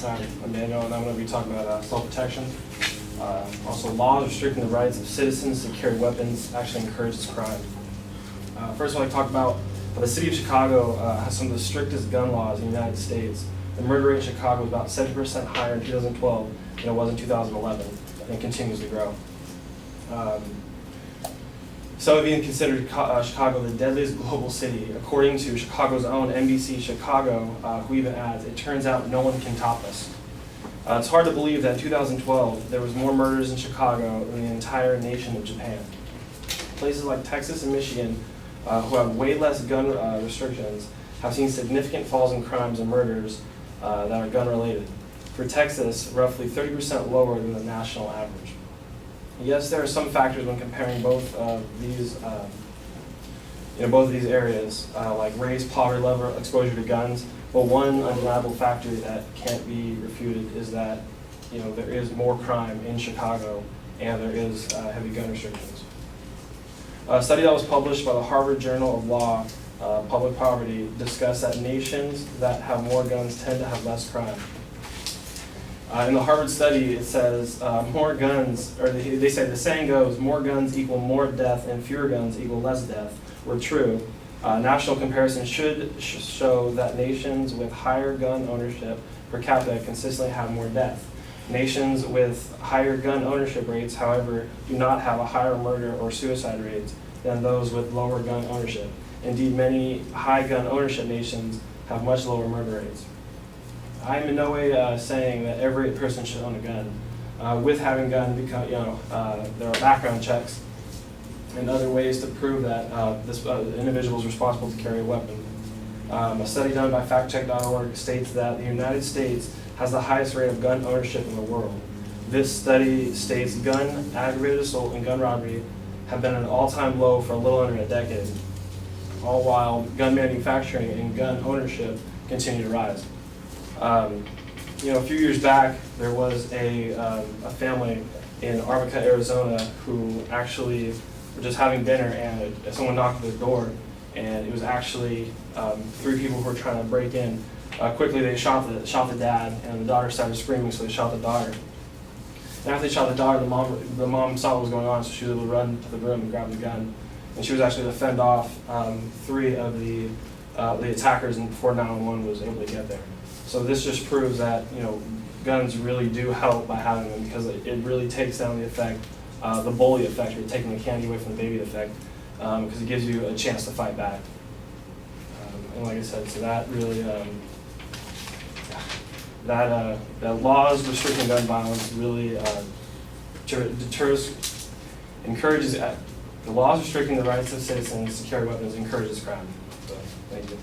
I'm Daniel, and I'm going to be talking about self-protection. Also, laws restricting the rights of citizens to carry weapons actually encourages crime. First, I'd like to talk about the city of Chicago has some of the strictest gun laws in the United States. The murder rate in Chicago was about 70% higher in 2012 than it was in 2011, and continues to grow. Some have even considered Chicago the deadliest global city. According to Chicago's own NBC Chicago, who even adds, "It turns out no one can top us." It's hard to believe that in 2012 there was more murders in Chicago than the entire nation of Japan. Places like Texas and Michigan, who have way less gun restrictions, have seen significant falls in crimes and murders that are gun-related. For Texas, roughly 30% lower than the national average. Yes, there are some factors when comparing both these areas, like race, poverty level, exposure to guns. But one undeniable factor that can't be refuted is that there is more crime in Chicago, and there is heavy gun restrictions. A study that was published by the Harvard Journal of Law, Public Poverty, discussed that nations that have more guns tend to have less crime. In the Harvard study, it says more guns, or they say the saying goes, more guns equal more death and fewer guns equal less death, were true. National comparisons should show that nations with higher gun ownership per capita consistently have more death. Nations with higher gun ownership rates, however, do not have a higher murder or suicide rates than those with lower gun ownership. Indeed, many high gun ownership nations have much lower murder rates. I am in no way saying that every person should own a gun. With having a gun, there are background checks and other ways to prove that this individual is responsible to carry a weapon. A study done by factcheck.org states that the United States has the highest rate of gun ownership in the world. This study states gun, aggravated assault, and gun robbery have been at an all-time low for a little under a decade, all while gun manufacturing and gun ownership continue to rise. A few years back, there was a family in Arvika, Arizona, who actually were just having dinner, and someone knocked at their door, and it was actually 3 people who were trying to break in. Quickly, they shot the dad, and the daughter started screaming, so they shot the daughter. And after they shot the daughter, the mom saw what was going on, so she was able to run to the room and grab the gun, and she was actually able to fend off 3 of the attackers, and before 911 was able to get there. So this just proves that guns really do help by having them, because it really takes down the effect, the bully effect, or taking the candy away from the baby effect, because it gives you a chance to fight back. And like I said, so that really that laws restricting gun violence really encourages the laws restricting the rights of citizens to carry weapons encourages crime. So thank you.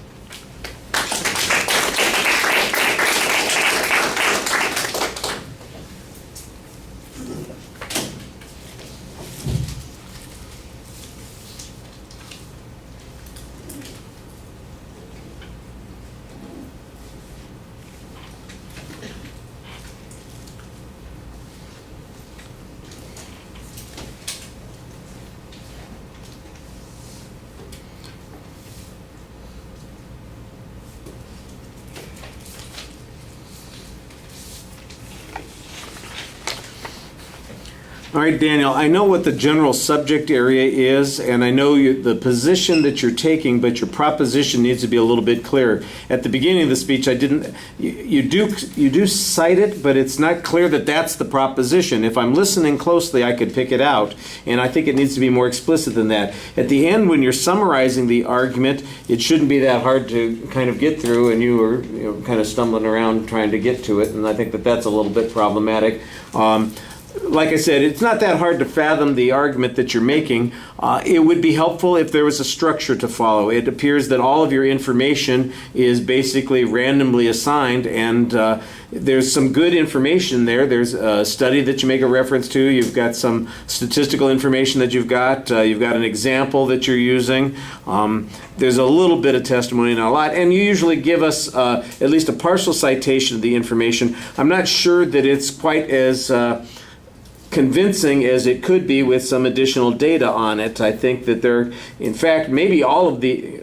All right, Daniel, I know what the general subject area is, and I know the position that you're taking, but your proposition needs to be a little bit clearer. At the beginning of the speech, you do cite it, but it's not clear that that's the proposition. If I'm listening closely, I could pick it out, and I think it needs to be more explicit than that. At the end, when you're summarizing the argument, it shouldn't be that hard to kind of get through, and you were kind of stumbling around trying to get to it, and I think that that's a little bit problematic. Like I said, it's not that hard to fathom the argument that you're making. It would be helpful if there was a structure to follow. It appears that all of your information is basically randomly assigned, and there's some good information there. There's a study that you make a reference to. You've got some statistical information that you've got an example that you're using. There's a little bit of testimony, not a lot, and you usually give us at least a partial citation of the information. I'm not sure that it's quite as convincing as it could be with some additional data on it. I think that in fact, maybe all of the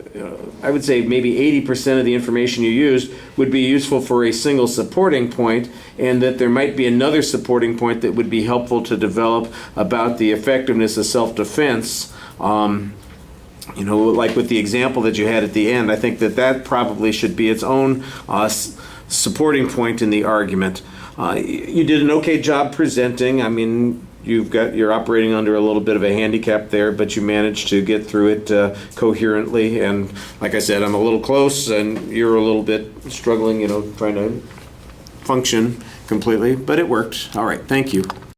I would say maybe 80% of the information you used would be useful for a single supporting point, and that there might be another supporting point that would be helpful to develop about the effectiveness of self-defense. Like with the example that you had at the end, I think that probably should be its own supporting point in the argument. You did an okay job presenting. I mean, you're operating under a little bit of a handicap there, but you managed to get through it coherently. And like I said, I'm a little close, and you're a little bit struggling, trying to function completely, but it worked. All right, thank you.